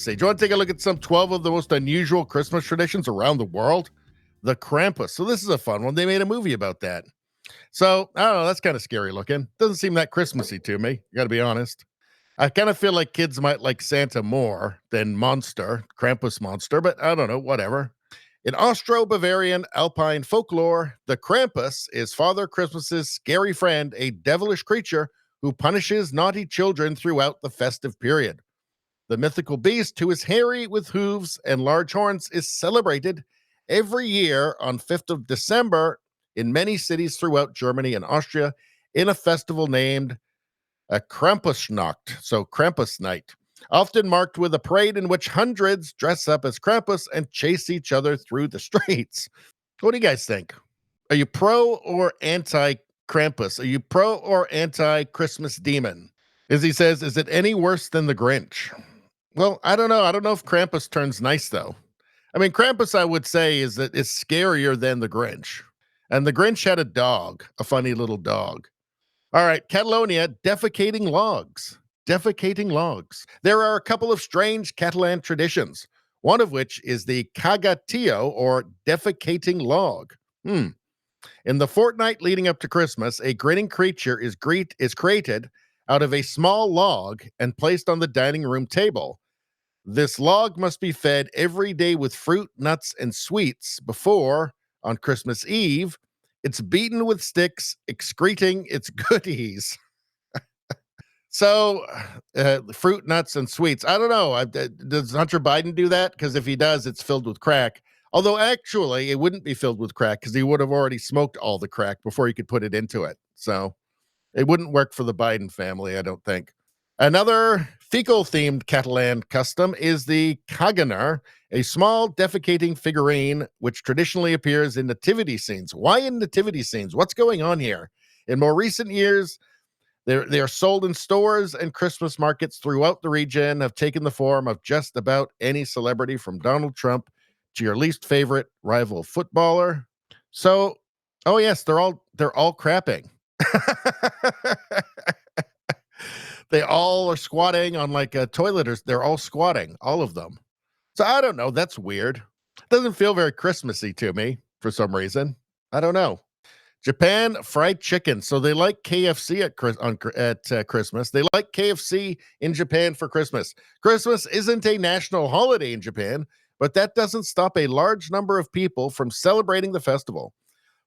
see. Do you want to take a look at some 12 of the most unusual Christmas traditions around the world? The Krampus. So this is a fun one. They made a movie about that. So, I don't know, that's kind of scary looking. Doesn't seem that Christmassy to me, got to be honest. I kind of feel like kids might like Santa more than Monster, Krampus Monster, but I don't know, whatever. In Austro-Bavarian alpine folklore, the Krampus is Father Christmas's scary friend, a devilish creature who punishes naughty children throughout the festive period. The mythical beast, who is hairy with hooves and large horns, is celebrated every year on 5th of December in many cities throughout Germany and Austria in a festival named a Krampusnacht, so Krampus night, often marked with a parade in which hundreds dress up as Krampus and chase each other through the streets. What do you guys think? Are you pro or anti Krampus? Are you pro or anti Christmas demon? As he says, is it any worse than the Grinch? Well, I don't know. I don't know if Krampus turns nice, though. I mean, Krampus, I would say, is scarier than the Grinch. And the Grinch had a dog, a funny little dog. All right, Catalonia, defecating logs. Defecating logs. There are a couple of strange Catalan traditions, one of which is the cagatio, or defecating log. In the fortnight leading up to Christmas, a grinning creature is created out of a small log and placed on the dining room table. This log must be fed every day with fruit, nuts, and sweets before, on Christmas Eve, it's beaten with sticks, excreting its goodies. So, fruit, nuts, and sweets. I don't know. Does Hunter Biden do that? Because if he does, it's filled with crack. Although, actually, it wouldn't be filled with crack because he would have already smoked all the crack before he could put it into it. So, it wouldn't work for the Biden family, I don't think. Another fecal-themed Catalan custom is the Caganer, a small defecating figurine which traditionally appears in nativity scenes. Why in nativity scenes? What's going on here? In more recent years, they are sold in stores, and Christmas markets throughout the region have taken the form of just about any celebrity, from Donald Trump to your least favorite rival footballer. So, oh yes, they're all crapping. They all are squatting on like a toilet, or they're all squatting, all of them. So I don't know. That's weird. Doesn't feel very Christmassy to me for some reason. I don't know. Japan, fried chicken. So they like KFC at Christmas. They like KFC in Japan for Christmas. Christmas isn't a national holiday in Japan, but that doesn't stop a large number of people from celebrating the festival.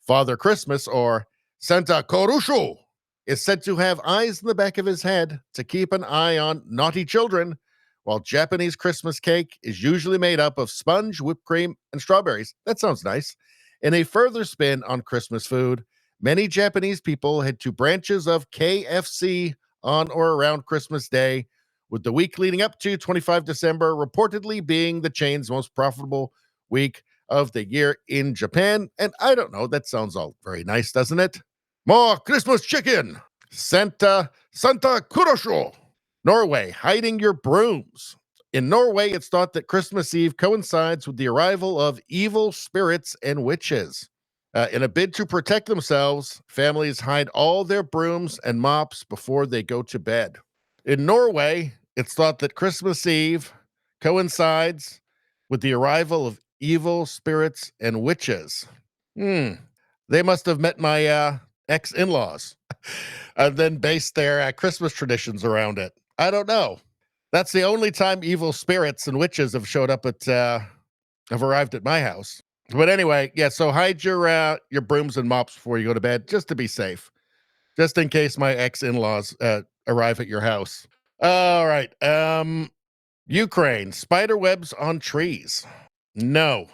Father Christmas, or Santa Korusho, is said to have eyes in the back of his head to keep an eye on naughty children, while Japanese Christmas cake is usually made up of sponge, whipped cream, and strawberries. That sounds nice. In a further spin on Christmas food, many Japanese people head to branches of KFC on or around Christmas Day, with the week leading up to 25 December reportedly being the chain's most profitable week of the year in Japan. And I don't know, that sounds all very nice, doesn't it? More Christmas chicken. Santa Kurosho. Norway, hiding your brooms. In Norway, it's thought that Christmas Eve coincides with the arrival of evil spirits and witches. In a bid to protect themselves, families hide all their brooms and mops before they go to bed. In Norway, it's thought that Christmas Eve coincides with the arrival of evil spirits and witches. They must have met my ex-in-laws and then based their Christmas traditions around it. I don't know. That's the only time evil spirits and witches have showed up have arrived at my house. But anyway, yeah, so hide your brooms and mops before you go to bed, just to be safe. Just in case my ex-in-laws arrive at your house. All right. Ukraine, spider webs on trees. No.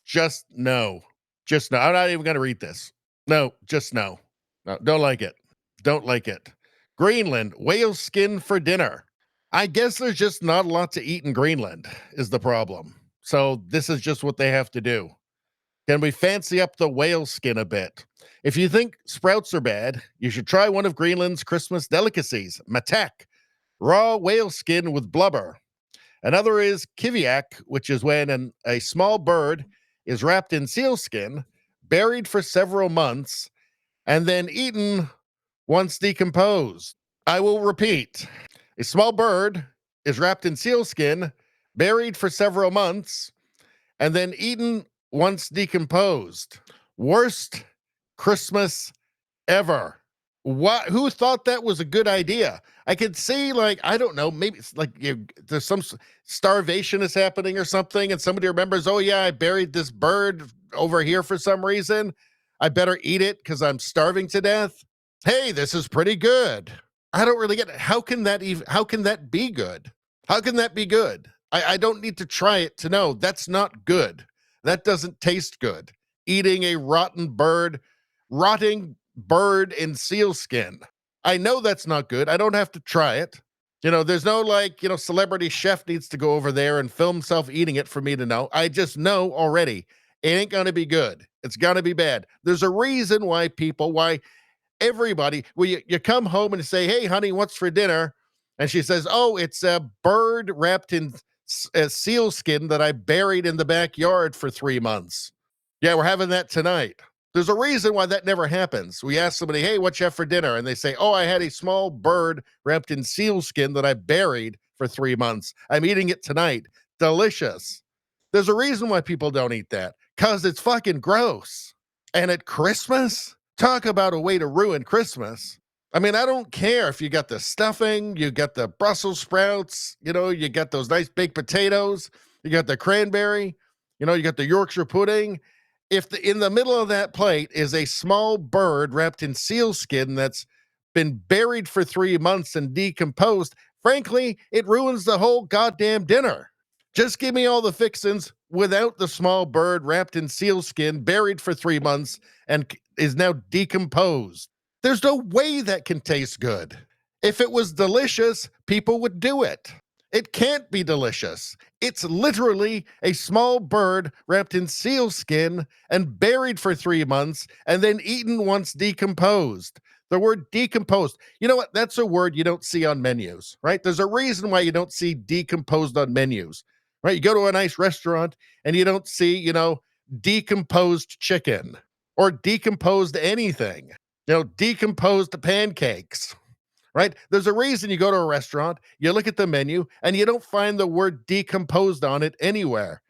Just no. Just no. I'm not even going to read this. No, just no. No, don't like it. Don't like it. Greenland, whale skin for dinner. I guess there's just not a lot to eat in Greenland is the problem. So this is just what they have to do. Can we fancy up the whale skin a bit? If you think sprouts are bad, you should try one of Greenland's Christmas delicacies, matak, raw whale skin with blubber. Another is kiviak, which is when a small bird is wrapped in sealskin, buried for several months, and then eaten once decomposed. I will repeat. A small bird is wrapped in sealskin, buried for several months, and then eaten once decomposed. Worst Christmas ever. What? Who thought that was a good idea? I could see, like, I don't know, maybe it's like there's some starvation is happening or something, and somebody remembers, oh yeah, I buried this bird over here for some reason. I better eat it because I'm starving to death. Hey, this is pretty good. I don't really get it. How can that even? How can that be good? How can that be good? I don't need to try it to know that's not good. That doesn't taste good. Eating a rotting bird in sealskin. I know that's not good. I don't have to try it. There's no like, celebrity chef needs to go over there and film himself eating it for me to know. I just know already it ain't going to be good. It's going to be bad. There's a reason why everybody, well, you come home and say, hey, honey, what's for dinner? And she says, oh, it's a bird wrapped in sealskin that I buried in the backyard for 3 months. Yeah, we're having that tonight. There's a reason why that never happens. We ask somebody, hey, what you have for dinner? And they say, oh, I had a small bird wrapped in sealskin that I buried for 3 months. I'm eating it tonight. Delicious. There's a reason why people don't eat that, because it's fucking gross. And at Christmas, talk about a way to ruin Christmas. I mean, I don't care if you got the stuffing, you got the Brussels sprouts, you got those nice baked potatoes, you got the cranberry, you got the Yorkshire pudding. If in the middle of that plate is a small bird wrapped in sealskin that's been buried for 3 months and decomposed, frankly, it ruins the whole goddamn dinner. Just give me all the fixins without the small bird wrapped in sealskin, buried for 3 months, and is now decomposed. There's no way that can taste good. If it was delicious, people would do it. It can't be delicious. It's literally a small bird wrapped in sealskin and buried for 3 months and then eaten once decomposed. The word decomposed, you know what? That's a word you don't see on menus, right? There's a reason why you don't see decomposed on menus, right? You go to a nice restaurant and you don't see, decomposed chicken or decomposed anything, decomposed pancakes. Right? There's a reason you go to a restaurant, you look at the menu, and you don't find the word decomposed on it anywhere.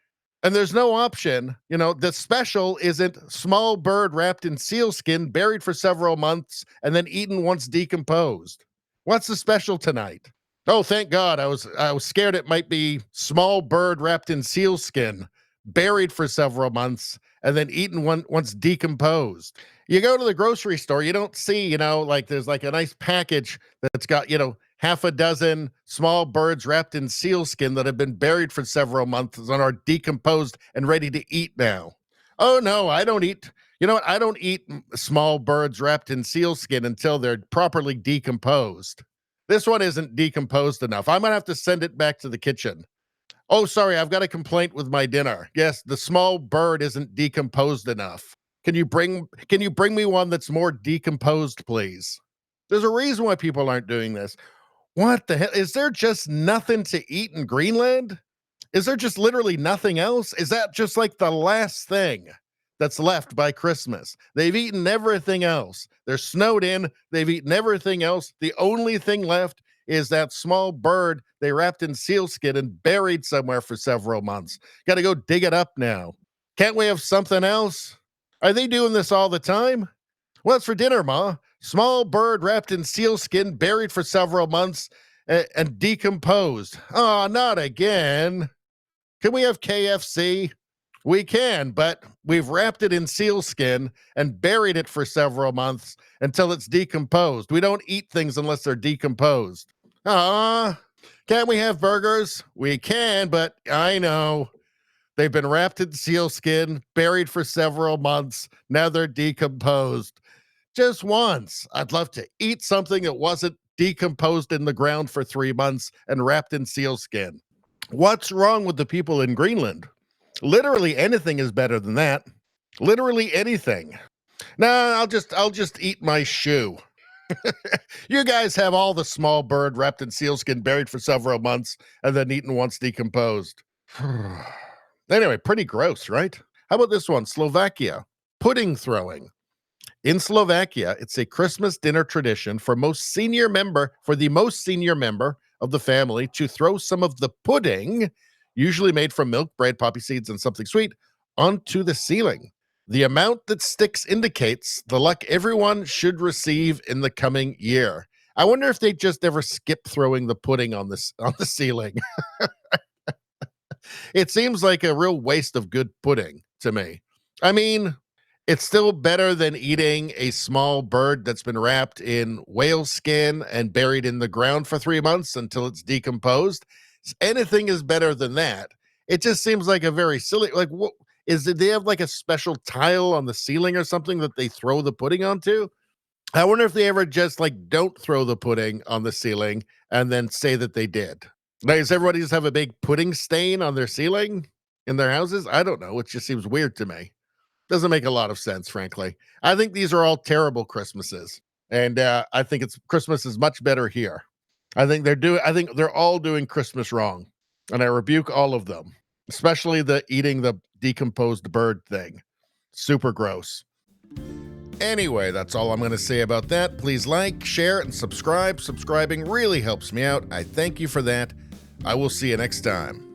And there's no option. The special isn't small bird wrapped in sealskin, buried for several months, and then eaten once decomposed. What's the special tonight? Oh, thank God. I was scared it might be small bird wrapped in sealskin, buried for several months, and then eaten once decomposed. You go to the grocery store, you don't see, like there's like a nice package that's got, half a dozen small birds wrapped in sealskin that have been buried for several months and are decomposed and ready to eat now. Oh no, I don't eat. You know what? I don't eat small birds wrapped in sealskin until they're properly decomposed. This one isn't decomposed enough. I'm gonna have to send it back to the kitchen. Oh, sorry, I've got a complaint with my dinner. Yes, the small bird isn't decomposed enough. Can you bring me one that's more decomposed, please? There's a reason why people aren't doing this. What the hell? Is there just nothing to eat in Greenland? Is there just literally nothing else? Is that just like the last thing that's left by Christmas? They've eaten everything else. They're snowed in. They've eaten everything else. The only thing left is that small bird they wrapped in sealskin and buried somewhere for several months. Got to go dig it up now. Can't we have something else? Are they doing this all the time? What's for dinner, Ma? Small bird wrapped in sealskin, buried for several months, and decomposed. Oh, not again. Can we have KFC? We can, but we've wrapped it in sealskin and buried it for several months until it's decomposed. We don't eat things unless they're decomposed. Can't we have burgers? We can, but I know. They've been wrapped in sealskin, buried for several months. Now they're decomposed. Just once, I'd love to eat something that wasn't decomposed in the ground for 3 months and wrapped in sealskin. What's wrong with the people in Greenland? Literally anything is better than that. Literally anything. Nah, I'll just eat my shoe. You guys have all the small bird wrapped in sealskin, buried for several months, and then eaten once decomposed. Anyway, pretty gross, right? How about this one? Slovakia, pudding throwing. In Slovakia, it's a Christmas dinner tradition for the most senior member of the family to throw some of the pudding usually made from milk, bread, poppy seeds, and something sweet, onto the ceiling. The amount that sticks indicates the luck everyone should receive in the coming year. I wonder if they just ever skip throwing the pudding on the ceiling. It seems like a real waste of good pudding to me. I mean, it's still better than eating a small bird that's been wrapped in whale skin and buried in the ground for 3 months until it's decomposed. Anything is better than that. It just seems like a very silly, like, what is it? They have like a special tile on the ceiling or something that they throw the pudding onto? I wonder if they ever just like don't throw the pudding on the ceiling and then say that they did. Like, does everybody just have a big pudding stain on their ceiling in their houses? I don't know. It just seems weird to me. Doesn't make a lot of sense, frankly. I think these are all terrible Christmases, and I think it's Christmas is much better here. I think they're all doing Christmas wrong, and I rebuke all of them, especially the eating the decomposed bird thing. Super gross. Anyway, that's all I'm going to say about that. Please like, share, and subscribe. Subscribing really helps me out. I thank you for that. I will see you next time.